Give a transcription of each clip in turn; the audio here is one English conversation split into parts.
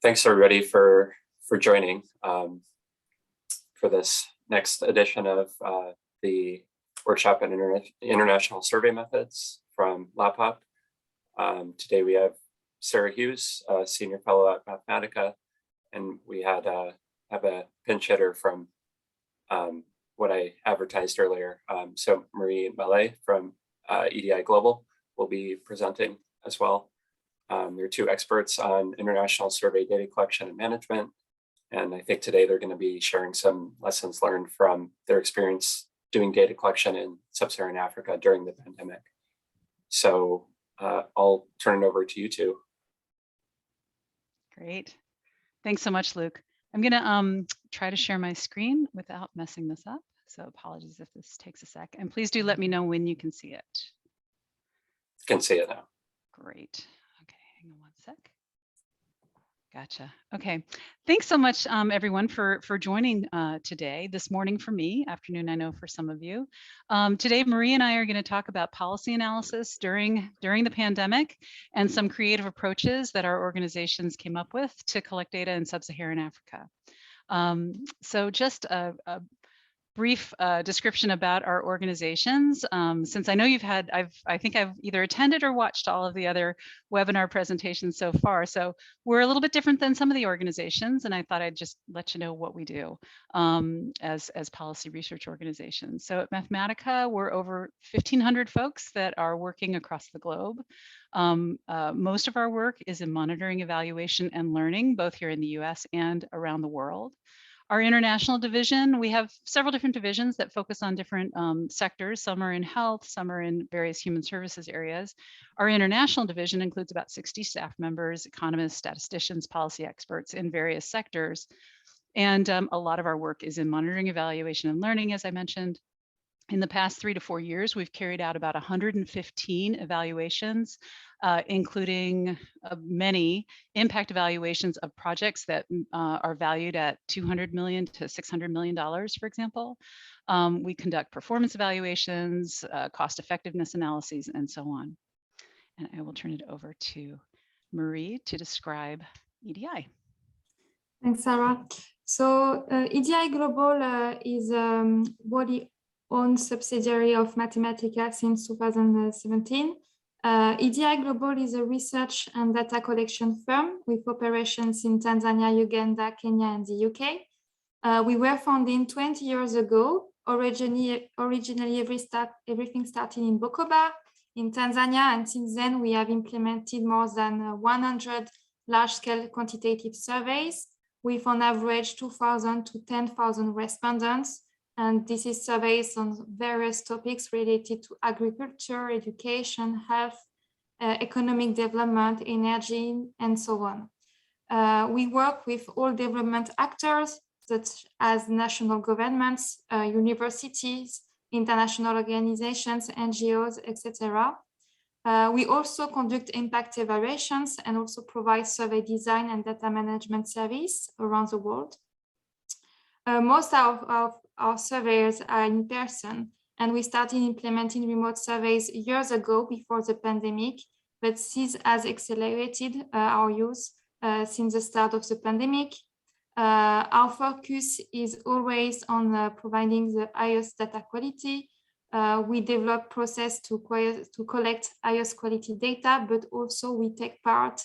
thanks everybody for joining for this next edition of the workshop on international survey methods from LAPOP. Today we have Sarah Hughes, senior fellow at Mathematica, and we have a pinch hitter from what I advertised earlier. So Marie Mallet from EDI Global will be presenting as well. They're two experts on international survey data collection and management. And I think today they're going to be sharing some lessons learned from their experience doing data collection in sub-Saharan Africa during the pandemic. So I'll turn it over to you two. Great. Thanks so much, Luke. I'm going to try to share my screen without messing this up. So apologies if this takes a sec. And please do let me know when you can see it. Can see it now. Great. Okay, hang on one sec. Gotcha. Okay. Thanks so much, everyone, for joining today, this morning for me, afternoon, I know for some of you. Today, Marie and I are going to talk about policy analysis during the pandemic and some creative approaches that our organizations came up with to collect data in sub-Saharan Africa. So just a brief description about our organizations. Since I know you've had, I think I've either attended or watched all of the other webinar presentations so far. So we're a little bit different than some of the organizations, and I thought I'd just let you know what we do as policy research organizations. So at Mathematica, we're over 1,500 folks that are working across the globe. Most of our work is in monitoring, evaluation, and learning, both here in the US and around the world. Our international division, we have several different divisions that focus on different sectors. Some are in health, some are in various human services areas. Our international division includes about 60 staff members, economists, statisticians, policy experts in various sectors. And a lot of our work is in monitoring, evaluation, and learning, as I mentioned. In the past 3 to 4 years, we've carried out about 115 evaluations, including many impact evaluations of projects that are valued at $200 million to $600 million, for example. We conduct performance evaluations, cost effectiveness analyses, and so on. And I will turn it over to Marie to describe EDI. Thanks, Sarah. So EDI Global is body own subsidiary of Mathematica since 2017. EDI Global is a research and data collection firm with operations in Tanzania, Uganda, Kenya, and the UK. We were founded 20 years ago. Originally everything started in Bukoba, in Tanzania, and since then we have implemented more than 100 large-scale quantitative surveys with on average 2,000 to 10,000 respondents. And this is surveys on various topics related to agriculture, education, health, economic development, energy, and so on. We work with all development actors, such as national governments, universities, international organizations, NGOs, etc. We also conduct impact evaluations and also provide survey design and data management service around the world. Most of our surveyors are in person, and we started implementing remote surveys years ago before the pandemic, but this has accelerated our use since the start of the pandemic. Our focus is always on providing the highest data quality. We develop process to collect highest quality data, but also we take part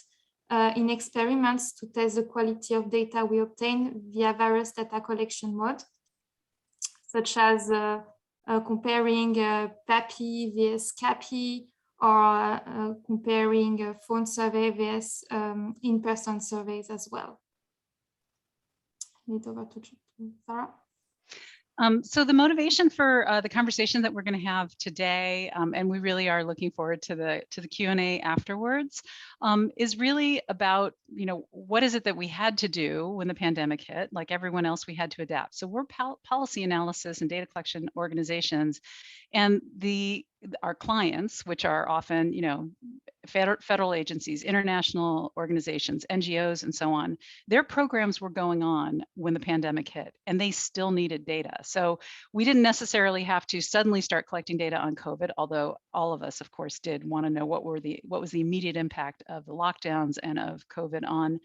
in experiments to test the quality of data we obtain via various data collection modes, such as comparing PAPI vs CAPI, or comparing phone survey vs in-person surveys as well. Hand it over to Sarah. So the motivation for the conversation that we're going to have today, and we really are looking forward to the Q&A afterwards, is really about, what is it that we had to do when the pandemic hit? Like everyone else, we had to adapt. So we're policy analysis and data collection organizations, and our clients, which are often, federal agencies, international organizations, NGOs, and so on, their programs were going on when the pandemic hit, and they still needed data. So we didn't necessarily have to suddenly start collecting data on COVID, although all of us, of course, did want to know what was the immediate impact of the lockdowns and of COVID on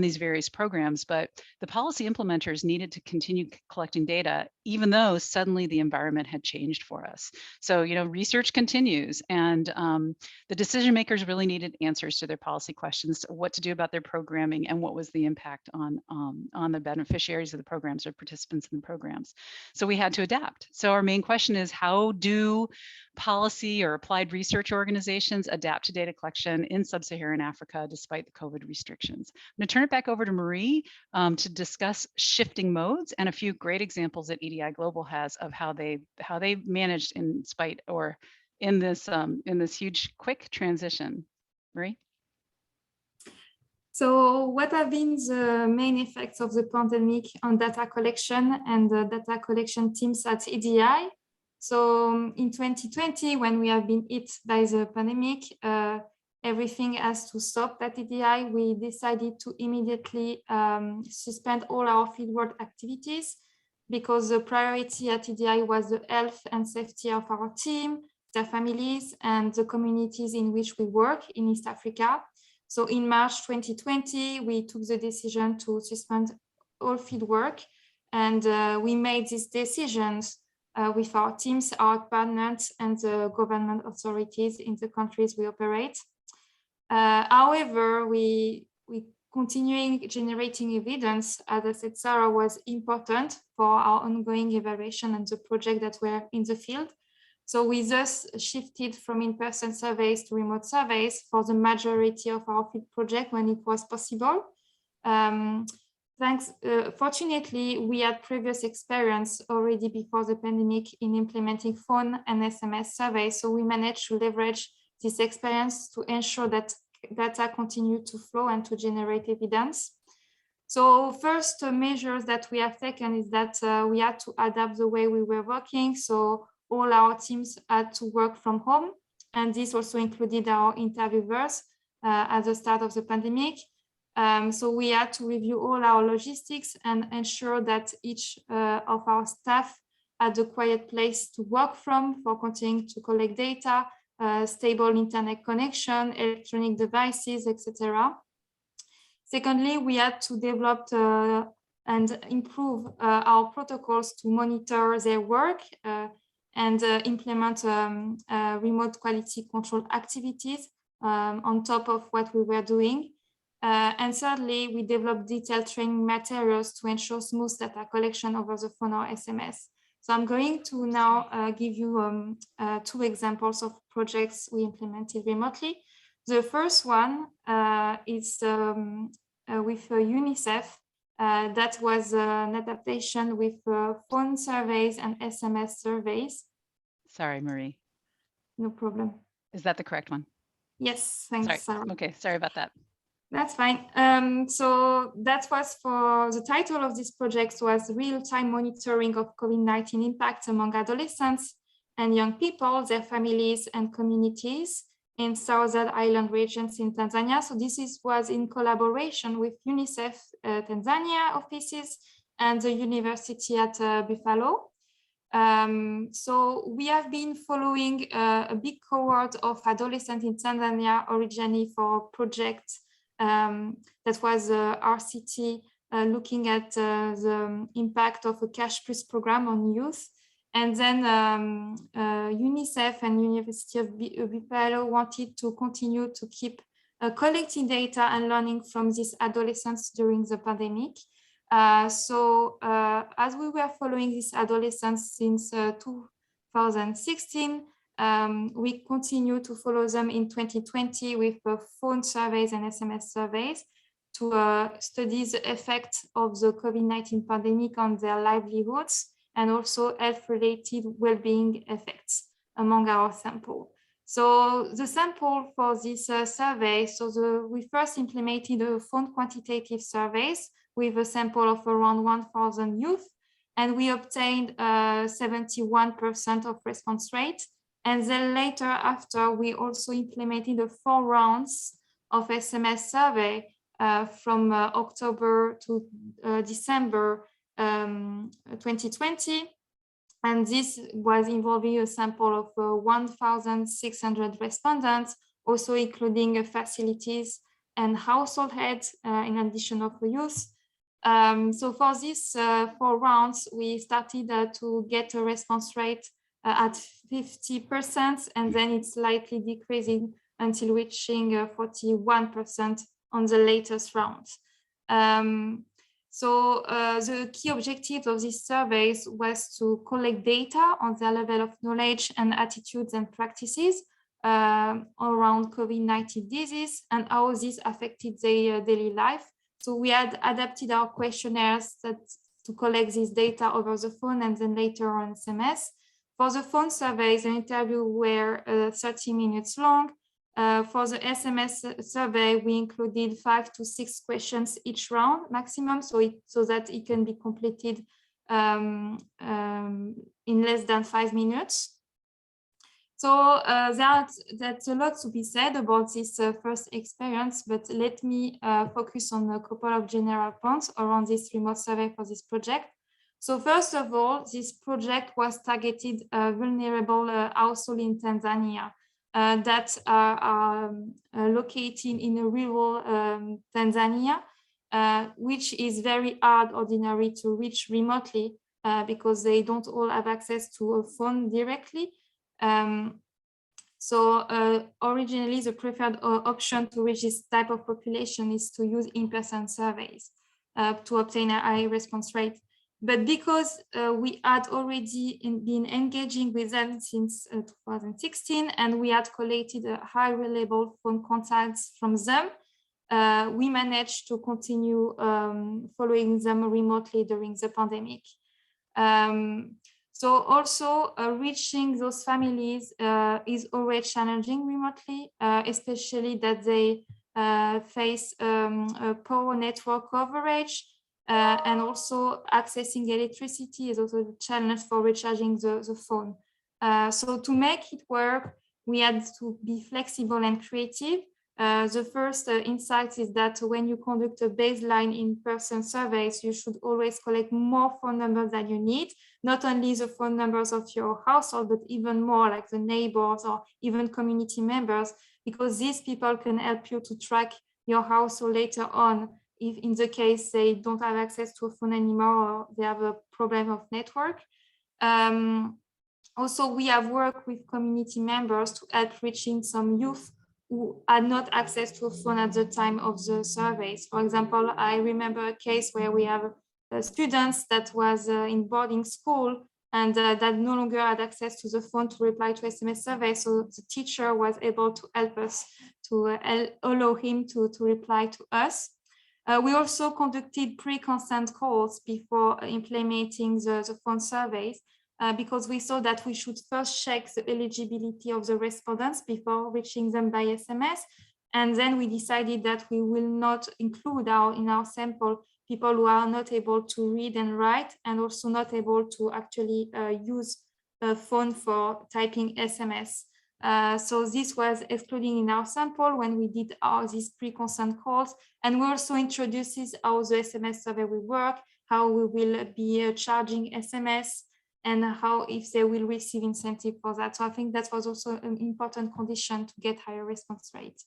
these various programs. But the policy implementers needed to continue collecting data, even though suddenly the environment had changed for us. So, research continues, and the decision makers really needed answers to their policy questions, what to do about their programming, and what was the impact on the beneficiaries of the programs or participants in the programs. So we had to adapt. So our main question is, how do policy or applied research organizations adapt to data collection in sub-Saharan Africa despite the COVID restrictions? I'm going to turn it back over to Marie to discuss shifting modes and a few great examples that EDI Global has of how they managed in spite or in this huge quick transition. Marie? So what have been the main effects of the pandemic on data collection and the data collection teams at EDI? So in 2020, when we have been hit by the pandemic, everything has to stop at EDI. We decided to immediately suspend all our fieldwork activities because the priority at EDI was the health and safety of our team, their families, and the communities in which we work in East Africa. So in March 2020, we took the decision to suspend all fieldwork, and we made these decisions with our teams, our partners, and the government authorities in the countries we operate. However, we continuing generating evidence, as I said, Sarah, was important for our ongoing evaluation and the project that were in the field. So we thus shifted from in-person surveys to remote surveys for the majority of our field project when it was possible. Fortunately, we had previous experience already before the pandemic in implementing phone and SMS surveys. So we managed to leverage this experience to ensure that data continue to flow and to generate evidence. So first measures that we have taken is that we had to adapt the way we were working. So all our teams had to work from home, and this also included our interviewers at the start of the pandemic. So we had to review all our logistics and ensure that each of our staff had a quiet place to work from for continuing to collect data, stable internet connection, electronic devices, etc. Secondly, we had to develop and improve our protocols to monitor their work and implement remote quality control activities on top of what we were doing. And thirdly, we developed detailed training materials to ensure smooth data collection over the phone or SMS. So I'm going to now give you two examples of projects we implemented remotely. The first one is with UNICEF. That was an adaptation with phone surveys and SMS surveys. Sorry, Marie. No problem. Is that the correct one? Yes, thanks, Sarah. Okay, sorry about that. That's fine. So that was for the title of this project was Real-Time Monitoring of COVID-19 Impact Among Adolescents and Young People, Their Families and Communities in Southern Island regions in Tanzania. So this was in collaboration with UNICEF Tanzania offices and the university at Buffalo. So we have been following a big cohort of adolescents in Tanzania originally for a project that was RCT looking at the impact of a Cash Plus program on youth. And then UNICEF and University of Buffalo wanted to continue to keep collecting data and learning from these adolescents during the pandemic. So as we were following these adolescents since 2016, we continue to follow them in 2020 with phone surveys and SMS surveys to study the effect of the COVID-19 pandemic on their livelihoods and also health-related well-being effects among our sample. So the sample for this survey, we first implemented a phone quantitative surveys with a sample of around 1,000 youth, and we obtained 71% of response rate. And then later after, we also implemented the 4 rounds of SMS survey from October to December 2020. And this was involving a sample of 1,600 respondents, also including facilities and household heads in addition of youth. So for these 4 rounds, we started to get a response rate at 50%, and then it's slightly decreasing until reaching 41% on the latest round. So the key objective of these surveys was to collect data on their level of knowledge and attitudes and practices around COVID-19 disease and how this affected their daily life. So we had adapted our questionnaires to collect this data over the phone and then later on SMS. For the phone surveys, the interview were 30 minutes long. For the SMS survey, we included 5 to 6 questions each round maximum, so that it can be completed in less than 5 minutes. So that's a lot to be said about this first experience, but let me focus on a couple of general points around this remote survey for this project. So first of all, this project was targeted vulnerable households in Tanzania that are located in a rural Tanzania, which is very hard ordinary to reach remotely because they don't all have access to a phone directly. So originally the preferred option to reach this type of population is to use in-person surveys to obtain a high response rate. But because we had already been engaging with them since 2016 and we had collected a high reliable phone contacts from them, we managed to continue following them remotely during the pandemic. So also reaching those families is always challenging remotely, especially that they face a poor network coverage, and also accessing electricity is also a challenge for recharging the phone. So to make it work, we had to be flexible and creative. The first insight is that when you conduct a baseline in-person surveys, you should always collect more phone numbers than you need, not only the phone numbers of your household, but even more like the neighbors or even community members, because these people can help you to track your household later on, if in the case they don't have access to a phone anymore or they have a problem of network. Also, we have worked with community members to help reaching some youth who had not access to a phone at the time of the surveys. For example, I remember a case where we have students that was in boarding school and that no longer had access to the phone to reply to SMS surveys. So the teacher was able to help us to allow him to reply to us. We also conducted pre-consent calls before implementing the phone surveys because we saw that we should first check the eligibility of the respondents before reaching them by SMS. And then we decided that we will not include in our sample people who are not able to read and write and also not able to actually use a phone for typing SMS. So this was excluding in our sample when we did these pre-consent calls. And we also introduces how the SMS survey will work, how we will be charging SMS, and how if they will receive incentive for that. So I think that was also an important condition to get higher response rates.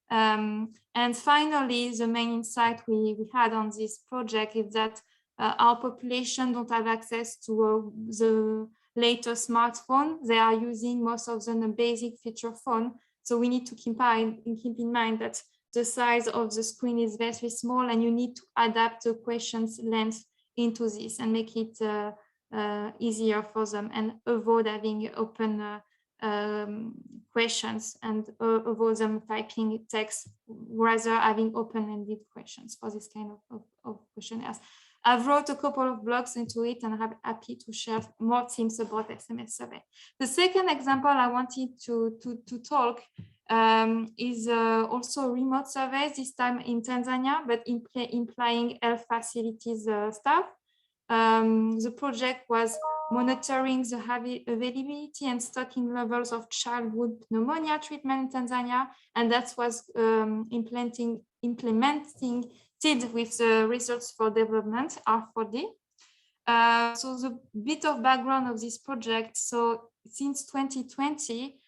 And finally, the main insight we had on this project is that our population don't have access to the latest smartphone. They are using most of them a basic feature phone. So we need to keep in mind that the size of the screen is very small and you need to adapt the question's length into this and make it easier for them and avoid having open questions and avoid them typing text, rather having open-ended questions for this kind of questionnaires. I've wrote a couple of blogs into it and I'm happy to share more themes about SMS survey. The second example I wanted to talk is also remote surveys, this time in Tanzania, but implying health facilities staff. The project was monitoring the availability and stocking levels of childhood pneumonia treatment in Tanzania, and that was implementing with the results for development, R4D. So the bit of background of this project, so since 2020,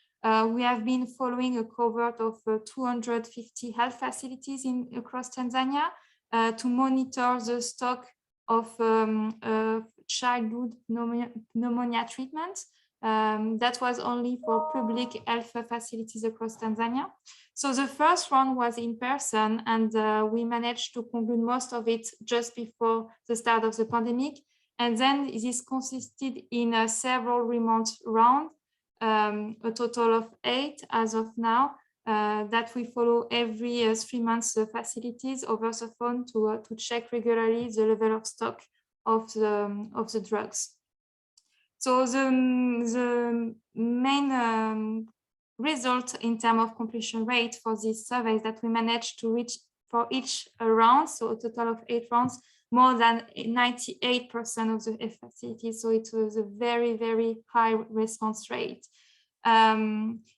we have been following a cohort of 250 health facilities across Tanzania to monitor the stock of childhood pneumonia treatment. That was only for public health facilities across Tanzania. So the first round was in person, and we managed to conclude most of it just before the start of the pandemic. And then this consisted in several remote rounds, a total of 8 as of now, that we follow every 3 months facilities over the phone to check regularly the level of stock of the drugs. So the main result in terms of completion rate for this survey is that we managed to reach for each round, so a total of 8 rounds, more than 98% of the facilities. So it was a very, very high response rate.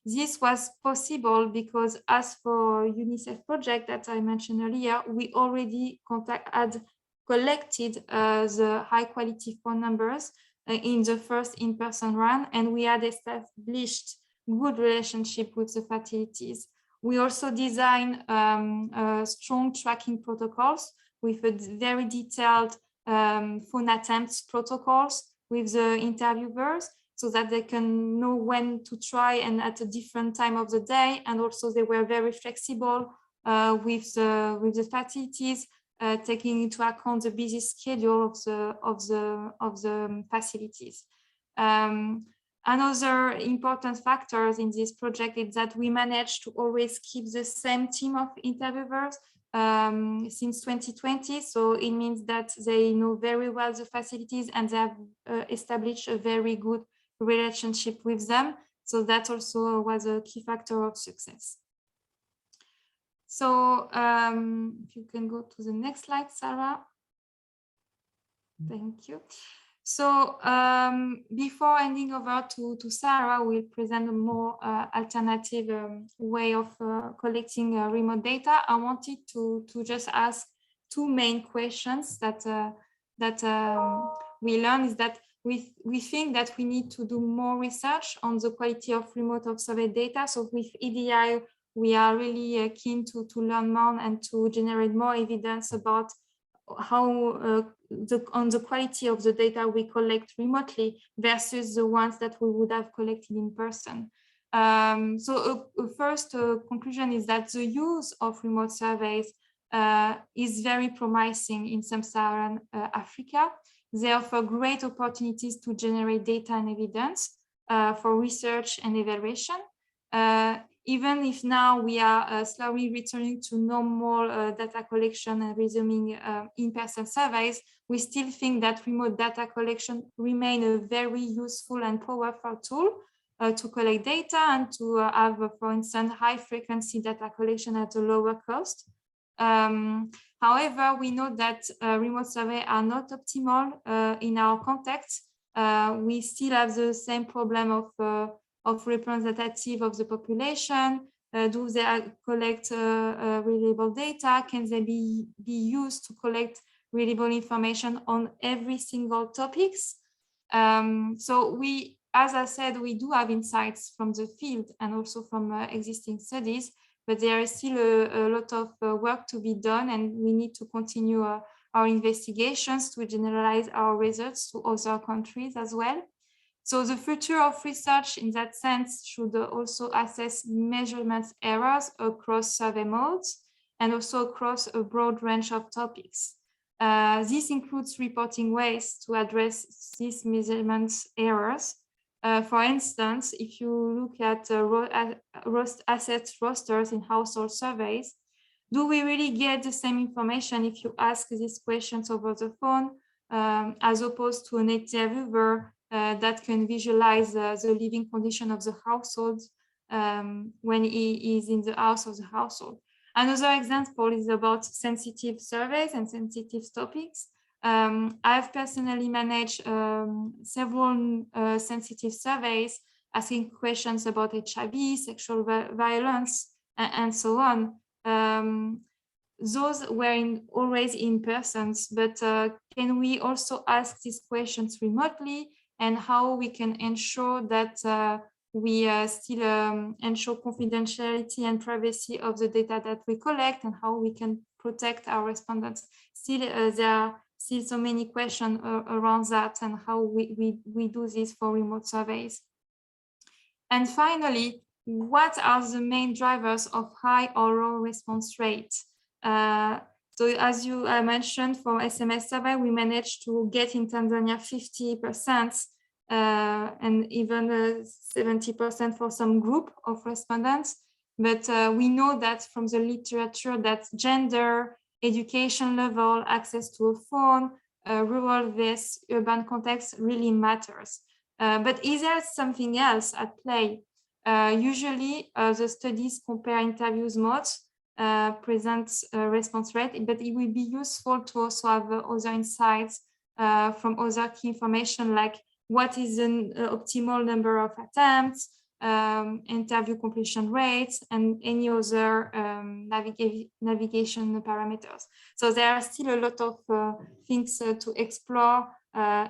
This was possible because, as for UNICEF project that I mentioned earlier, we already had collected the high quality phone numbers in the first in-person run, and we had established good relationship with the facilities. We also designed strong tracking protocols with a very detailed phone attempts protocols with the interviewers, so that they can know when to try and at a different time of the day. And also they were very flexible with the facilities, taking into account the busy schedule of the facilities. Another important factors in this project is that we managed to always keep the same team of interviewers since 2020. So it means that they know very well the facilities, and they have established a very good relationship with them. So that also was a key factor of success. So if you can go to the next slide, Sarah. Thank you. So before handing over to Sarah, we'll present a more alternative way of collecting remote data. I wanted to just ask 2 main questions that we learned is that we think that we need to do more research on the quality of remote observed data. So with EDI, we are really keen to learn more and to generate more evidence about how on the quality of the data we collect remotely versus the ones that we would have collected in person. So a first conclusion is that the use of remote surveys is very promising in sub-Saharan Africa. They offer great opportunities to generate data and evidence for research and evaluation. Even if now we are slowly returning to normal data collection and resuming in-person surveys, we still think that remote data collection remains a very useful and powerful tool to collect data and to have, for instance, high frequency data collection at a lower cost. However, we know that remote surveys are not optimal in our context. We still have the same problem of representative of the population. Do they collect reliable data? Can they be used to collect reliable information on every single topics? So we, as I said, we do have insights from the field and also from existing studies, but there is still a lot of work to be done, and we need to continue our investigations to generalize our results to other countries as well. So the future of research in that sense should also assess measurement errors across survey modes and also across a broad range of topics. This includes reporting ways to address these measurement errors. For instance, if you look at asset rosters in household surveys, do we really get the same information if you ask these questions over the phone as opposed to an interviewer that can visualize the living condition of the household when he is in the house of the household? Another example is about sensitive surveys and sensitive topics. I've personally managed several sensitive surveys asking questions about HIV, sexual violence, and so on. Those were always in persons, but can we also ask these questions remotely, and how we can ensure that we still ensure confidentiality and privacy of the data that we collect, and how we can protect our respondents? Still, there are still so many questions around that, and how we do this for remote surveys. And finally, what are the main drivers of high or low response rate? So as you mentioned, for SMS survey, we managed to get in Tanzania 50% and even 70% for some group of respondents. But we know that from the literature that gender, education level, access to a phone, rural versus urban context really matters. But is there something else at play? Usually the studies compare interviews modes, present response rate, but it will be useful to also have other insights from other key information, like what is an optimal number of attempts, interview completion rates, and any other navigation parameters. So there are still a lot of things to explore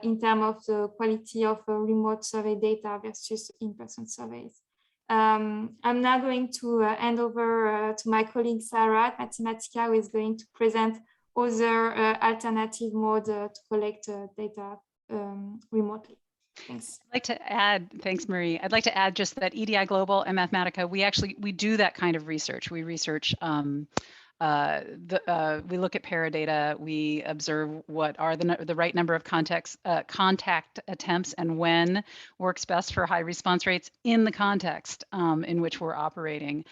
in terms of the quality of remote survey data versus in-person surveys. I'm now going to hand over to my colleague Sarah at Mathematica, who is going to present other alternative mode to collect data remotely. Thanks. I'd like to add, thanks, Marie. I'd like to add just that EDI Global and Mathematica, we do that kind of research. We research we look at paradata, we observe what are the right number of contact attempts and when works best for high response rates in the context in which we're operating.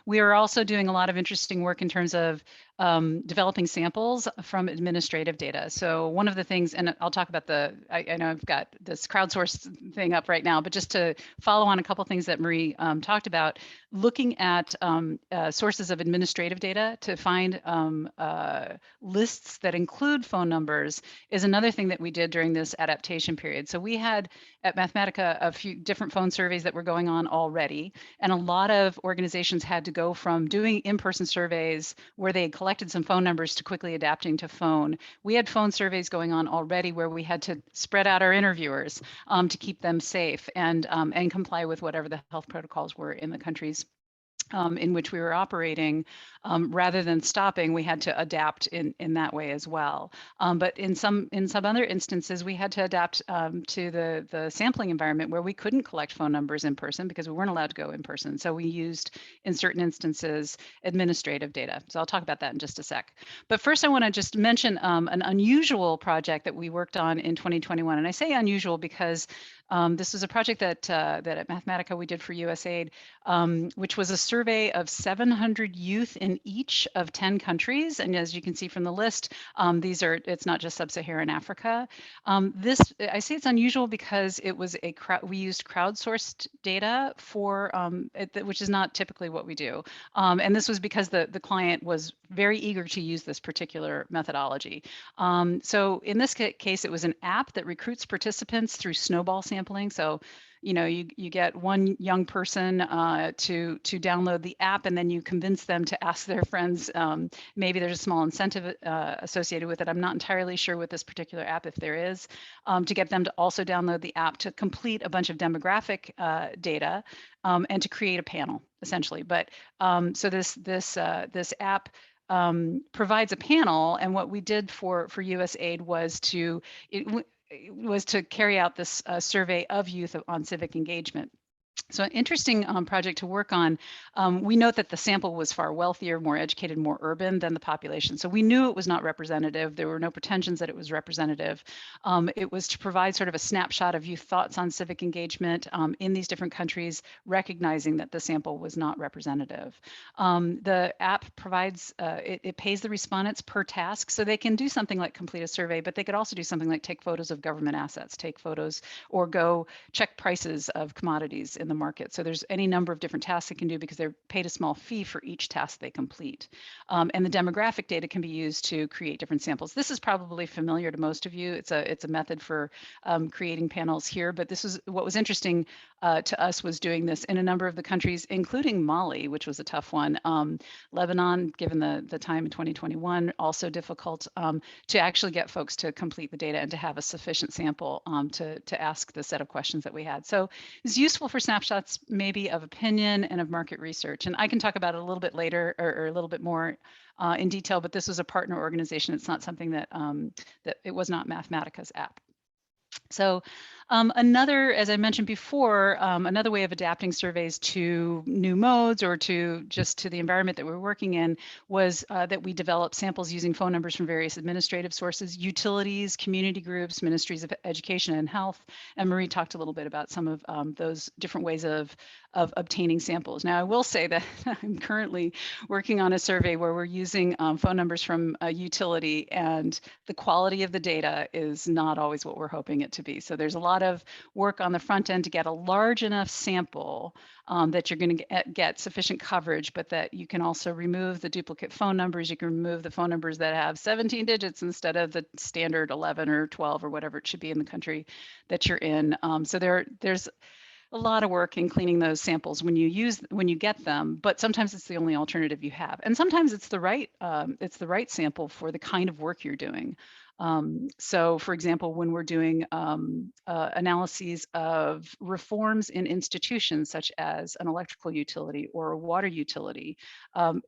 We are also doing a lot of interesting work in terms of developing samples from administrative data. So one of the things, and I'll talk about I know I've got this crowdsourced thing up right now, but just to follow on a couple things that Marie talked about, looking at sources of administrative data to find lists that include phone numbers is another thing that we did during this adaptation period. So we had at Mathematica a few different phone surveys that were going on already, and a lot of organizations had to go from doing in-person surveys where they had collected some phone numbers to quickly adapting to phone. We had phone surveys going on already where we had to spread out our interviewers to keep them safe and comply with whatever the health protocols were in the countries in which we were operating. Rather than stopping, we had to adapt in that way as well. But in some other instances, we had to adapt to the sampling environment where we couldn't collect phone numbers in person because we weren't allowed to go in person. So we used, in certain instances, administrative data. So I'll talk about that in just a sec. But first, I want to just mention an unusual project that we worked on in 2021. And I say unusual because this was a project that at Mathematica we did for USAID, which was a survey of 700 youth in each of 10 countries. And as you can see from the list, it's not just sub-Saharan Africa. I say it's unusual because it was we used crowdsourced data for, which is not typically what we do. And this was because the client was very eager to use this particular methodology. So in this case, it was an app that recruits participants through Snowball Sampling. So, you know, you get one young person to download the app, and then you convince them to ask their friends. Maybe there's a small incentive associated with it. I'm not entirely sure with this particular app, if there is, to get them to also download the app to complete a bunch of demographic data and to create a panel, essentially. But so this app provides a panel, and what we did for USAID was to carry out this survey of youth on civic engagement. So an interesting project to work on. We note that the sample was far wealthier, more educated, more urban than the population. So we knew it was not representative. There were no pretensions that it was representative. It was to provide sort of a snapshot of youth thoughts on civic engagement in these different countries, recognizing that the sample was not representative. The app provides, it pays the respondents per task. So they can do something like complete a survey, but they could also do something like take photos of government assets, take photos, or go check prices of commodities in the market. So there's any number of different tasks they can do because they're paid a small fee for each task they complete. And the demographic data can be used to create different samples. This is probably familiar to most of you. It's a method for creating panels here, but this is what was interesting to us was doing this in a number of the countries, including Mali, which was a tough one. Lebanon, given the time in 2021, also difficult to actually get folks to complete the data and to have a sufficient sample to ask the set of questions that we had. So it's useful for snapshots maybe of opinion and of market research. And I can talk about it a little bit later or a little bit more in detail, but this was a partner organization. It's not something that, that it was not Mathematica's app. So another, as I mentioned before, another way of adapting surveys to new modes or to just to the environment that we're working in was that we developed samples using phone numbers from various administrative sources, utilities, community groups, ministries of education and health. And Marie talked a little bit about some of those different ways of obtaining samples. Now, I will say that I'm currently working on a survey where we're using phone numbers from a utility, and the quality of the data is not always what we're hoping it to be. So there's a lot of work on the front end to get a large enough sample that you're going to get sufficient coverage, but that you can also remove the duplicate phone numbers. You can remove the phone numbers that have 17 digits instead of the standard 11 or 12 or whatever it should be in the country that you're in. So there's a lot of work in cleaning those samples when you get them, but sometimes it's the only alternative you have, and sometimes it's the right sample for the kind of work you're doing. So, for example, when we're doing analyses of reforms in institutions such as an electrical utility or a water utility,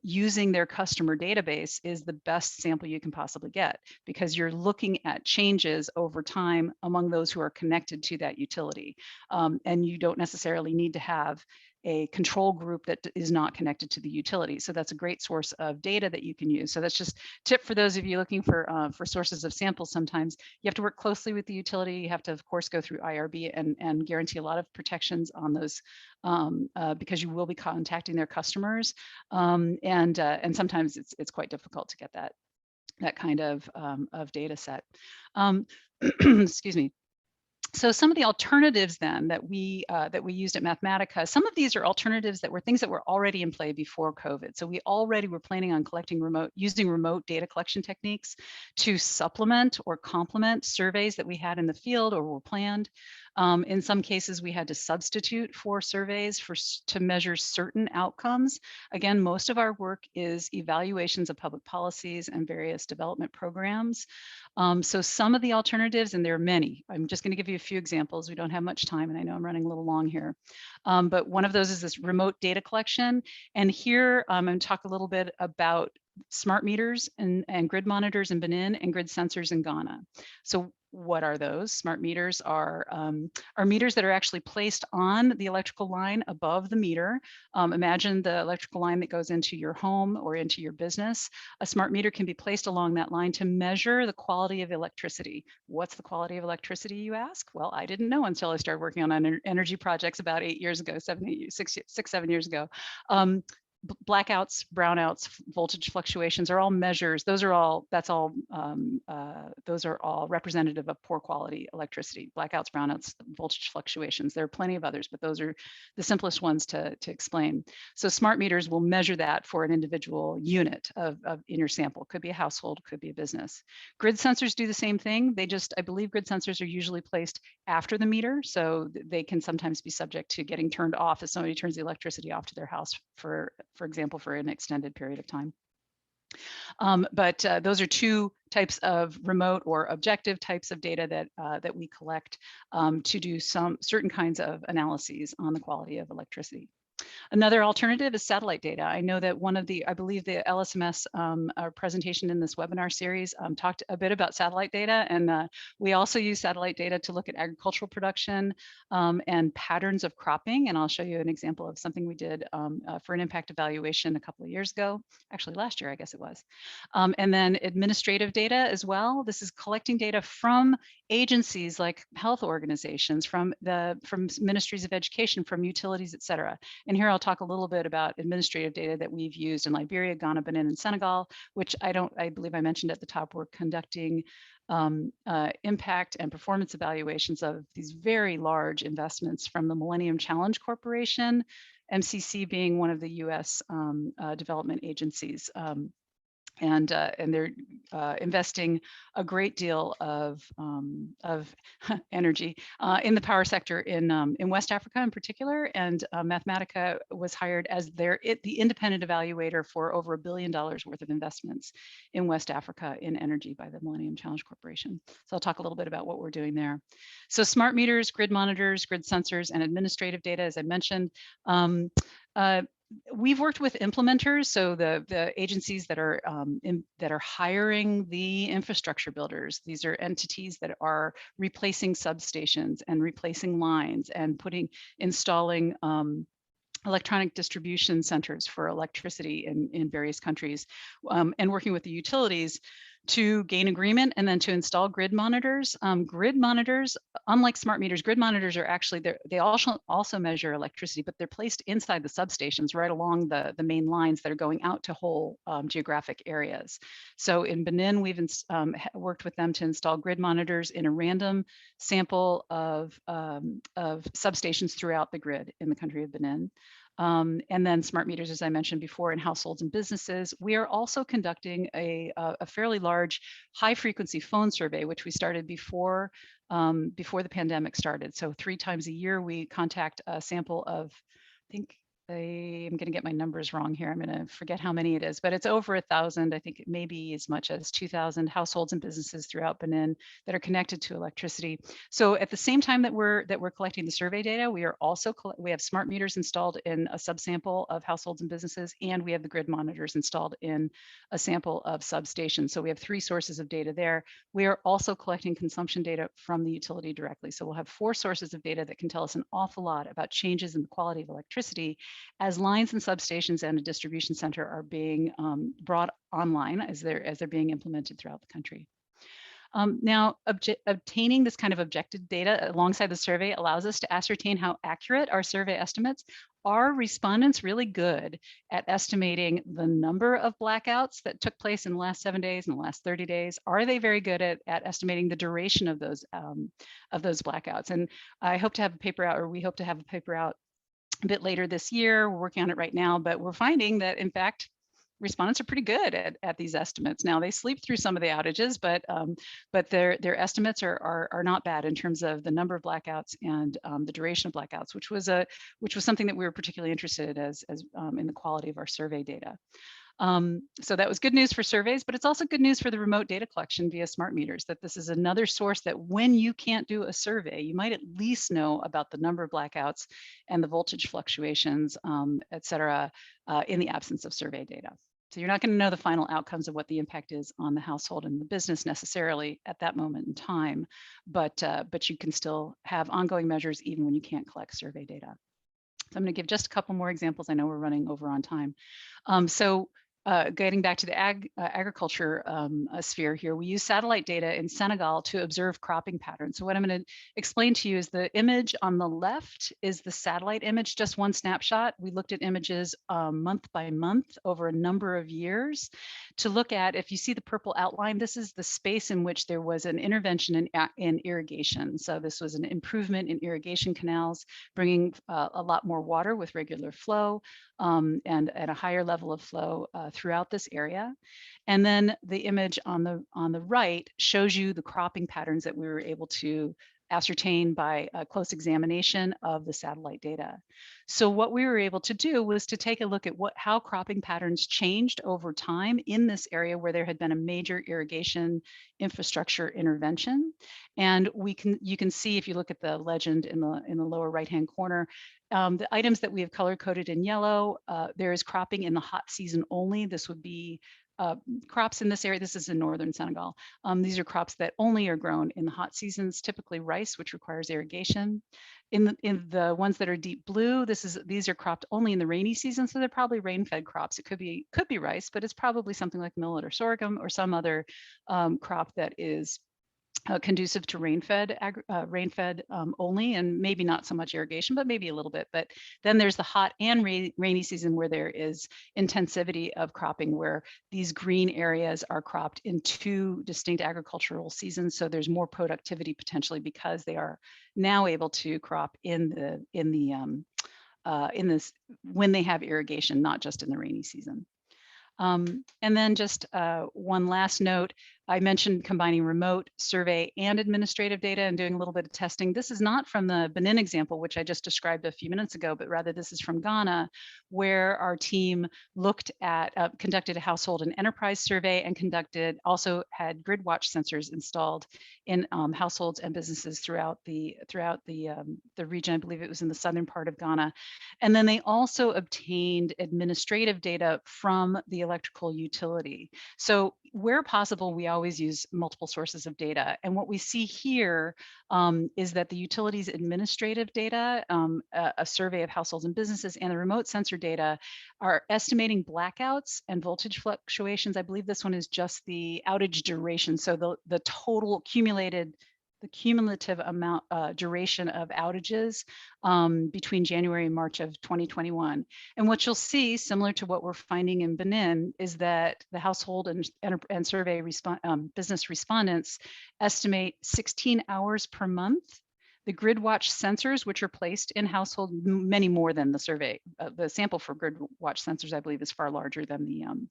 using their customer database is the best sample you can possibly get, because you're looking at changes over time among those who are connected to that utility. And you don't necessarily need to have a control group that is not connected to the utility. So that's a great source of data that you can use. So that's just a tip for those of you looking for sources of samples. Sometimes you have to work closely with the utility. You have to, of course, go through IRB and guarantee a lot of protections on those because you will be contacting their customers. And sometimes it's quite difficult to get that kind of data set. Excuse me. So some of the alternatives then that we used at Mathematica, some of these are alternatives that were things that were already in play before COVID. So we already were planning on using remote data collection techniques to supplement or complement surveys that we had in the field or were planned. In some cases, we had to substitute for surveys to measure certain outcomes. Again, most of our work is evaluations of public policies and various development programs. So some of the alternatives, and there are many, I'm just going to give you a few examples. We don't have much time, and I know I'm running a little long here. But one of those is this remote data collection. And here I'm going to talk a little bit about smart meters and grid monitors in Benin and grid sensors in Ghana. So what are those? Smart meters are meters that are actually placed on the electrical line above the meter. Imagine the electrical line that goes into your home or into your business. A smart meter can be placed along that line to measure the quality of electricity. What's the quality of electricity, you ask? Well, I didn't know until I started working on energy projects about 8 years ago, 7 years ago. Blackouts, brownouts, voltage fluctuations are all measures. Those are all representative of poor quality electricity. Blackouts, brownouts, voltage fluctuations. There are plenty of others, but those are the simplest ones to explain. So smart meters will measure that for an individual unit in your sample. Could be a household, could be a business. Grid sensors do the same thing. I believe grid sensors are usually placed after the meter, so they can sometimes be subject to getting turned off if somebody turns the electricity off to their house, for example, for an extended period of time. But those are two types of remote or objective types of data that we collect to do some certain kinds of analyses on the quality of electricity. Another alternative is satellite data. I know that I believe the LSMS presentation in this webinar series talked a bit about satellite data, and we also use satellite data to look at agricultural production and patterns of cropping. And I'll show you an example of something we did for an impact evaluation a couple of years ago, actually last year, I guess it was. And then administrative data as well. This is collecting data from agencies like health organizations, from ministries of education, from utilities, et cetera. And here I'll talk a little bit about administrative data that we've used in Liberia, Ghana, Benin, and Senegal, which I believe I mentioned at the top. We're conducting impact and performance evaluations of these very large investments from the Millennium Challenge Corporation, MCC being one of the US development agencies. And they're investing a great deal of energy in the power sector in West Africa in particular. And Mathematica was hired as the independent evaluator for over $1 billion worth of investments in West Africa in energy by the Millennium Challenge Corporation. So I'll talk a little bit about what we're doing there. So smart meters, grid monitors, grid sensors, and administrative data, as I mentioned. We've worked with implementers, so the agencies that are hiring the infrastructure builders. These are entities that are replacing substations and replacing lines and installing electronic distribution centers for electricity in various countries, and working with the utilities to gain agreement and then to install grid monitors. Grid monitors, unlike smart meters, grid monitors are actually, they also measure electricity, but they're placed inside the substations right along the main lines that are going out to whole geographic areas. So in Benin, we've worked with them to install grid monitors in a random sample of substations throughout the grid in the country of Benin. And then smart meters, as I mentioned before, in households and businesses. We are also conducting a fairly large high-frequency phone survey, which we started before the pandemic started. So 3 times a year, we contact a sample of, I think, I'm going to get my numbers wrong here. I'm going to forget how many it is, but it's over 1,000. I think it may be as much as 2,000 households and businesses throughout Benin that are connected to electricity. So at the same time that we're collecting the survey data, we have smart meters installed in a subsample of households and businesses, and we have the grid monitors installed in a sample of substations. So we have 3 sources of data there. We are also collecting consumption data from the utility directly. So we'll have 4 sources of data that can tell us an awful lot about changes in the quality of electricity as lines and substations and a distribution center are being brought online as they're being implemented throughout the country. Now, obtaining this kind of objective data alongside the survey allows us to ascertain how accurate our survey estimates. Are respondents really good at estimating the number of blackouts that took place in the last 7 days and the last 30 days? Are they very good at estimating the duration of those blackouts? And I hope to have a paper out, or we hope to have a paper out a bit later this year. We're working on it right now, but we're finding that, in fact, respondents are pretty good at these estimates. Now, they sleep through some of the outages, but their estimates are not bad in terms of the number of blackouts and the duration of blackouts, which was something that we were particularly interested in as in the quality of our survey data. So that was good news for surveys, but it's also good news for the remote data collection via smart meters, that this is another source that when you can't do a survey, you might at least know about the number of blackouts and the voltage fluctuations, et cetera, in the absence of survey data. So you're not going to know the final outcomes of what the impact is on the household and the business necessarily at that moment in time, but you can still have ongoing measures even when you can't collect survey data. So I'm going to give just a couple more examples. I know we're running over on time. Getting back to the agriculture sphere here, we use satellite data in Senegal to observe cropping patterns. So what I'm going to explain to you is the image on the left is the satellite image, just one snapshot. We looked at images month by month over a number of years to look at, if you see the purple outline, this is the space in which there was an intervention in irrigation. So this was an improvement in irrigation canals, bringing a lot more water with regular flow and at a higher level of flow throughout this area. And then the image on the right shows you the cropping patterns that we were able to ascertain by a close examination of the satellite data. So what we were able to do was to take a look at how cropping patterns changed over time in this area where there had been a major irrigation infrastructure intervention. And you can see, if you look at the legend in the lower right-hand corner, the items that we have color-coded in yellow, there is cropping in the hot season only. This would be crops in this area. This is in northern Senegal. These are crops that only are grown in the hot seasons, typically rice, which requires irrigation. In the ones that are deep blue, these are cropped only in the rainy season, so they're probably rain-fed crops. It could be rice, but it's probably something like millet or sorghum or some other crop that is conducive to rain-fed only, and maybe not so much irrigation, but maybe a little bit. But then there's the hot and rainy season where there is intensivity of cropping, where these green areas are cropped in 2 distinct agricultural seasons. So there's more productivity potentially because they are now able to crop in this when they have irrigation, not just in the rainy season. And then just one last note, I mentioned combining remote survey and administrative data and doing a little bit of testing. This is not from the Benin example, which I just described a few minutes ago, but rather this is from Ghana, where our team looked at, conducted a household and enterprise survey and also had grid watch sensors installed in households and businesses throughout the region. I believe it was in the southern part of Ghana. And then they also obtained administrative data from the electrical utility. So where possible, we always use multiple sources of data. And what we see here is that the utilities administrative data, a survey of households and businesses, and the remote sensor data are estimating blackouts and voltage fluctuations. I believe this one is just the outage duration. So the total cumulative amount duration of outages between January and March of 2021. And what you'll see, similar to what we're finding in Benin, is that the household and survey business respondents estimate 16 hours per month. The grid watch sensors, which are placed in household, many more than the survey. The sample for grid watch sensors, I believe, is far larger than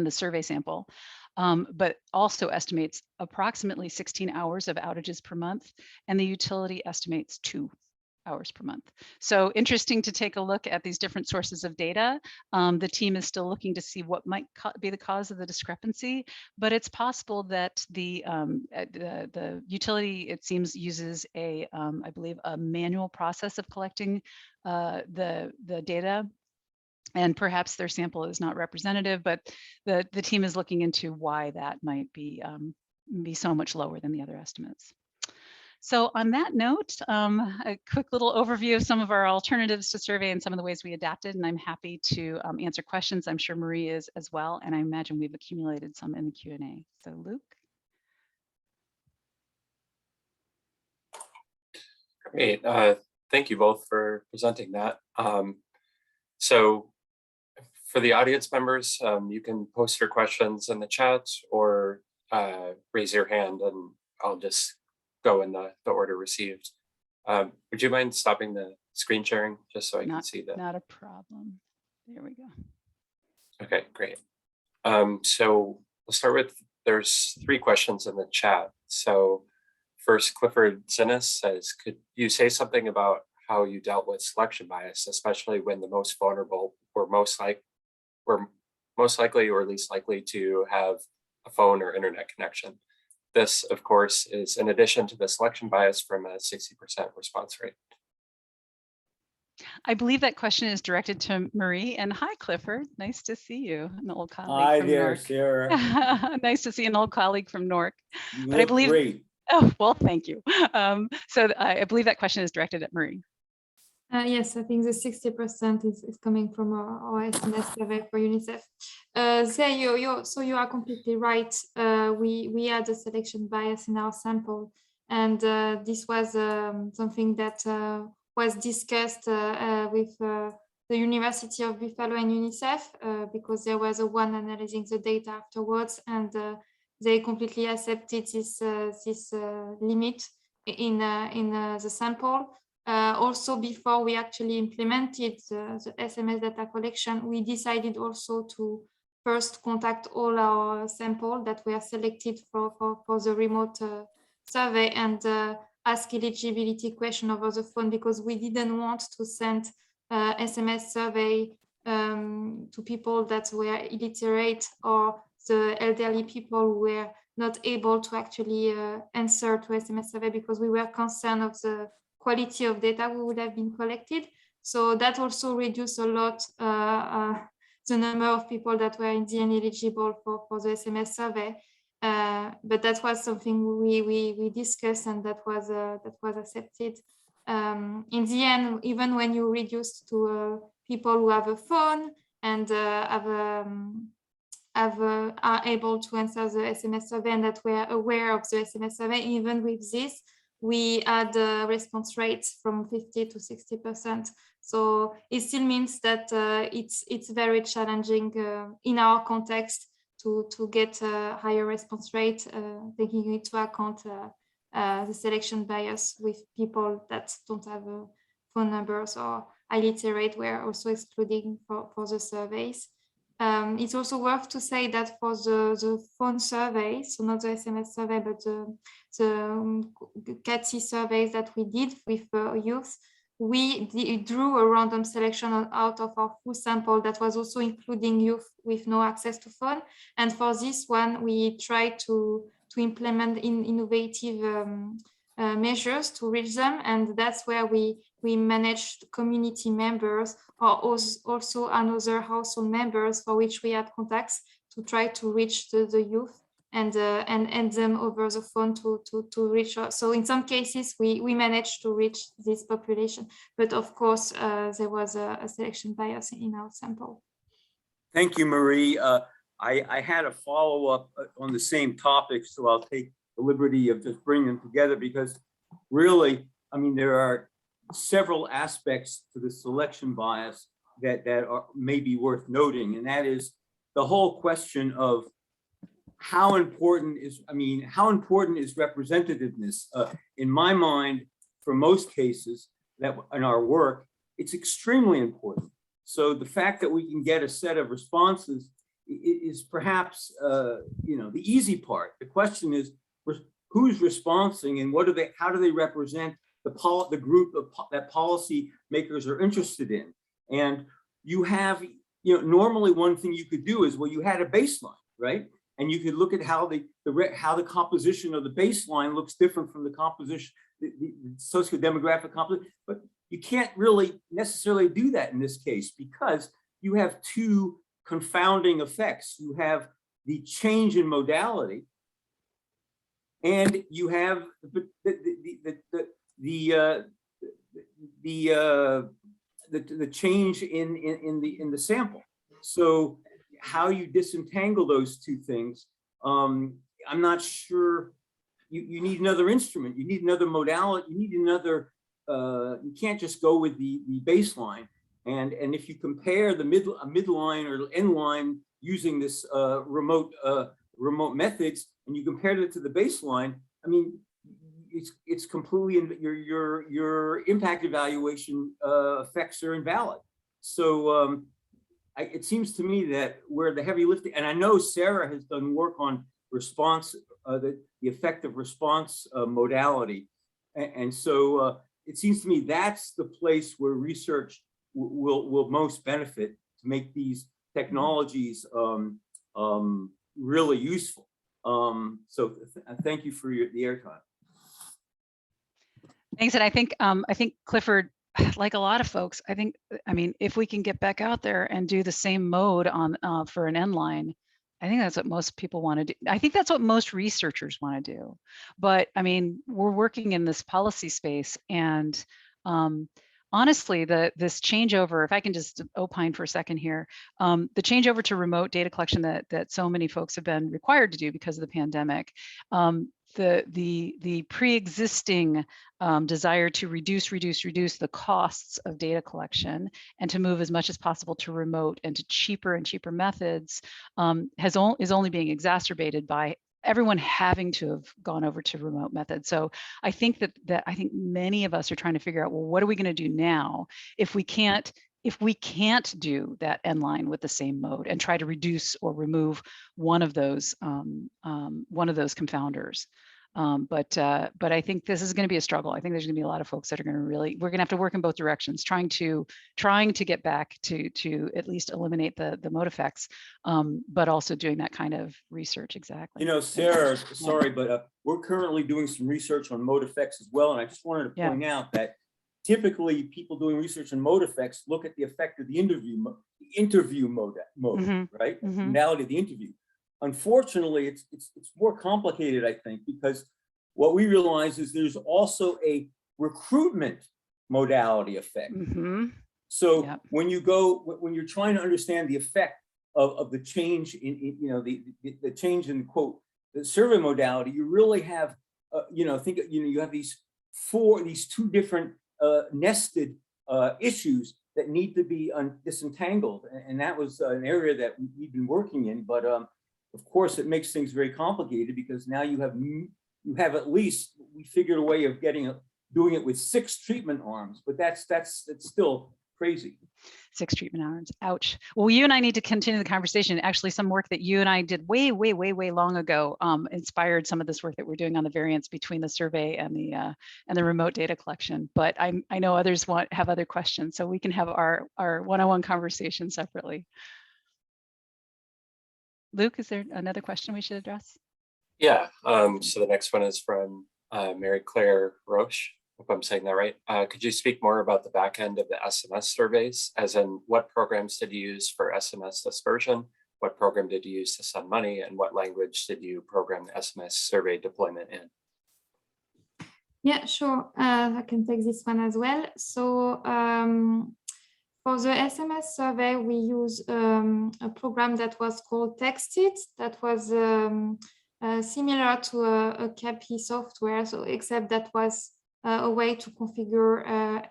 the survey sample, but also estimates approximately 16 hours of outages per month, and the utility estimates 2 hours per month. So interesting to take a look at these different sources of data. The team is still looking to see what might be the cause of the discrepancy, but it's possible that the utility, it seems, uses I believe, a manual process of collecting the data. And perhaps their sample is not representative, but the team is looking into why that might be so much lower than the other estimates. So on that note, a quick little overview of some of our alternatives to survey and some of the ways we adapted, and I'm happy to answer questions. I'm sure Marie is as well, and I imagine we've accumulated some in the Q&A. So Luke. Great. Thank you both for presenting that. So for the audience members, you can post your questions in the chat or raise your hand, and I'll just go in the order received. Would you mind stopping the screen sharing just so I can see that? Not a problem. There we go. Okay, great. So we'll start with, there's 3 questions in the chat. So first, Clifford Zinnis says, could you say something about how you dealt with selection bias, especially when the most vulnerable were most likely or least likely to have a phone or internet connection? This, of course, is in addition to the selection bias from a 60% response rate. I believe that question is directed to Marie. And hi, Clifford. Nice to see you, an old colleague Hi from there, Newark. Sarah. Nice to see an old colleague from Newark. You But I look believe, great. oh, well, thank you. So I believe that question is directed at Marie. Yes, I think the 60% is coming from our SMS survey for UNICEF. So you are completely right. We had a selection bias in our sample, and this was something that was discussed with the University of Buffalo and UNICEF because there was one analyzing the data afterwards, and they completely accepted this limit in the sample. Also, before we actually implemented the SMS data collection, we decided also to first contact all our samples that were selected for the remote survey and ask eligibility question over the phone, because we didn't want to send SMS survey to people that were illiterate or the elderly people who were not able to actually answer to SMS survey, because we were concerned of the quality of data we would have been collected. So that also reduced a lot the number of people that were indeed eligible for the SMS survey. But that was something we discussed, and that was accepted. In the end, even when you reduce to people who have a phone and have are able to answer the SMS survey and that were aware of the SMS survey. Even with this, we had response rates from 50 to 60%. So it still means that it's very challenging in our context to get a higher response rate, taking into account the selection bias with people that don't have phone numbers or illiterate. We're also excluding for the surveys. It's also worth to say that for the phone survey, so not the SMS survey, but the CATSI surveys that we did with youth, we drew a random selection out of our full sample that was also including youth with no access to phone. And for this one, we tried to implement innovative measures to reach them. And that's where we managed community members or also another household members for which we had contacts to try to reach the youth and hand them over the phone to reach us. So in some cases, we managed to reach this population, but of course, there was a selection bias in our sample. Thank you, Marie. I had a follow-up on the same topic, so I'll take the liberty of just bringing them together because really, I mean, there are several aspects to the selection bias that may be worth noting, and that is the whole question of how important is representativeness? In my mind, for most cases that in our work, it's extremely important. So the fact that we can get a set of responses is perhaps the easy part. The question is who's responding and how do they represent the group that policy makers are interested in? And you have, normally one thing you could do is, well, you had a baseline, right? And you could look at how the composition of the baseline looks different from the composition, the socio-demographic composition. But you can't really necessarily do that in this case because you have two confounding effects. You have the change in modality, and you have the change in the sample. So how you disentangle those two things, I'm not sure. You need another instrument. You need another modality. You need another. You can't just go with the baseline. And if you compare the midline or end line using this remote methods, and you compare it to the baseline, I mean, it's completely your impact evaluation effects are invalid. So it seems to me that where the heavy lifting, and I know Sarah has done work on response, the effective response modality, and so it seems to me that's the place where research will most benefit to make these technologies really useful. So thank you for the airtime. Thanks, and I think Clifford, like a lot of folks, I mean, if we can get back out there and do the same mode on for an end line, I think that's what most people want to do. I think that's what most researchers want to do. But I mean, we're working in this policy space, and honestly, this changeover, if I can just opine for a second here, the changeover to remote data collection that so many folks have been required to do because of the pandemic, the pre-existing desire to reduce the costs of data collection and to move as much as possible to remote and to cheaper and cheaper methods is only being exacerbated by everyone having to have gone over to remote methods. So I think that I think many of us are trying to figure out, well, what are we going to do now if we can't do that end line with the same mode and try to reduce or remove one of those confounders. But I think this is going to be a struggle. I think there's going to be a lot of folks that are going to we're going to have to work in both directions, trying to get back to at least eliminate the mode effects, but also doing that kind of research. Exactly. Sarah, sorry, but we're currently doing some research on mode effects as well. And I just wanted to point out that typically people doing research on mode effects look at the effect of the interview mode, right? Modality of the interview. Unfortunately, it's more complicated, I think, because what we realize is there's also a recruitment modality effect. So when you're trying to understand the effect of the change the change in quote the survey modality, you really have you have these two different nested issues that need to be disentangled, and that was an area that we've been working in. But of course, it makes things very complicated because now you have at least, we figured a way of doing it with 6 treatment arms, but that's still crazy. 6 treatment arms. Ouch. Well, you and I need to continue the conversation. Actually, some work that you and I did way long ago inspired some of this work that we're doing on the variance between the survey and the remote data collection. But I know others have other questions, so we can have our one-on-one conversation separately. Luke, is there another question we should address? Yeah. So the next one is from Mary Claire Roche. Hope I'm saying that right. Could you speak more about the back end of the SMS surveys, as in what programs did you use for SMS dispersion? What program did you use to send money? And what language did you program the SMS survey deployment in? Yeah, sure. I can take this one as well. So for the SMS survey, we use a program that was called Textit, that was similar to a CAPI software, so except that was a way to configure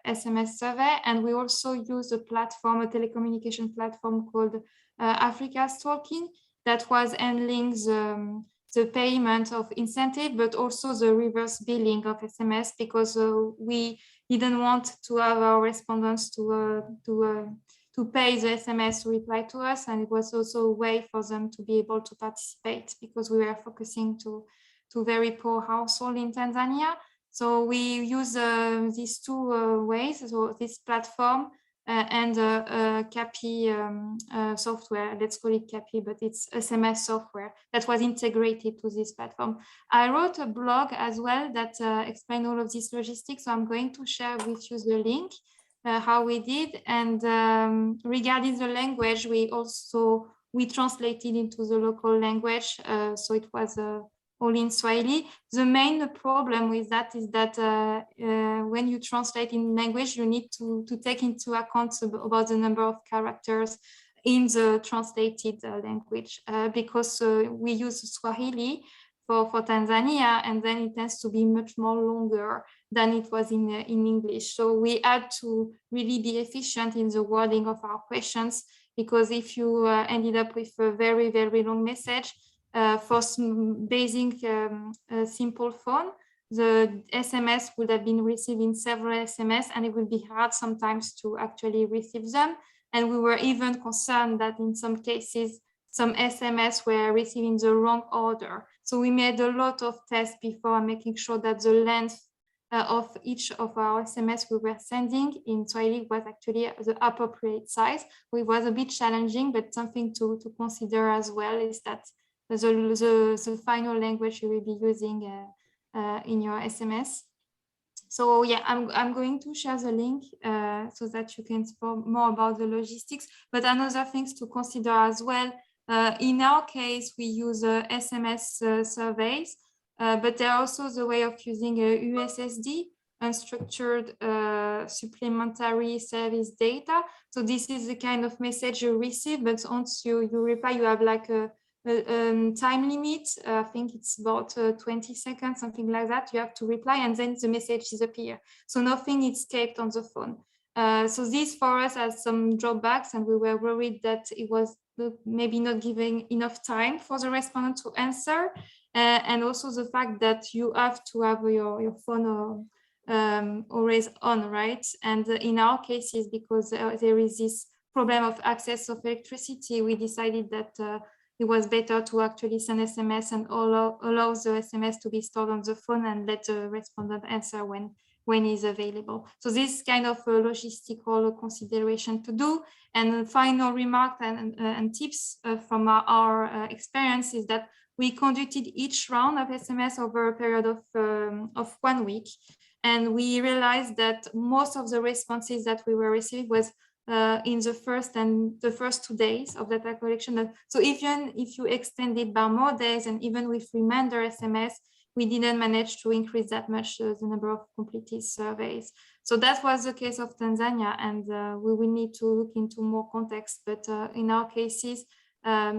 SMS survey. And we also use a platform, a telecommunication platform called Africa Stalking, that was handling the payment of incentive, but also the reverse billing of SMS, because we didn't want to have our respondents to pay the SMS to reply to us. And it was also a way for them to be able to participate, because we were focusing to very poor households in Tanzania. So we use these 2 ways, so this platform and CAPI software, let's call it CAPI, but it's SMS software that was integrated to this platform. I wrote a blog as well that explained all of this logistics, so I'm going to share with you the link, how we did. And regarding the language, we translated into the local language, so it was all in Swahili. The main problem with that is that when you translate in language, you need to take into account about the number of characters in the translated language, because we use Swahili for Tanzania, and then it tends to be much more longer than it was in English. So we had to really be efficient in the wording of our questions, because if you ended up with a very long message, for some basic simple phone, the SMS would have been received in several SMS, and it would be hard sometimes to actually receive them. And we were even concerned that in some cases, some SMS were received in the wrong order. So we made a lot of tests before making sure that the length of each of our SMS we were sending in Swahili was actually the appropriate size. It was a bit challenging, but something to consider as well is that the final language you will be using in your SMS. So yeah, I'm going to share the link so that you can explore more about the logistics. But another things to consider as well, in our case, we use SMS surveys, but there are also the way of using USSD, unstructured supplementary service data. So this is the kind of message you receive, but once you reply, you have like a time limit. I think it's about 20 seconds, something like that. You have to reply, and then the message disappears. So nothing is kept on the phone. So this for us has some drawbacks, and we were worried that it was maybe not giving enough time for the respondent to answer. And also the fact that you have to have your phone always on, right? And in our cases, because there is this problem of access of electricity, we decided that it was better to actually send SMS and allow the SMS to be stored on the phone and let the respondent answer when is available. So this kind of logistical consideration to do. And final remark and tips from our experience is that we conducted each round of SMS over a period of 1 week. And we realized that most of the responses that we were receiving was in the first 2 days of data collection. So even if you extend it by more days, and even with reminder SMS, we didn't manage to increase that much the number of completed surveys. So that was the case of Tanzania, and we will need to look into more context. But in our cases,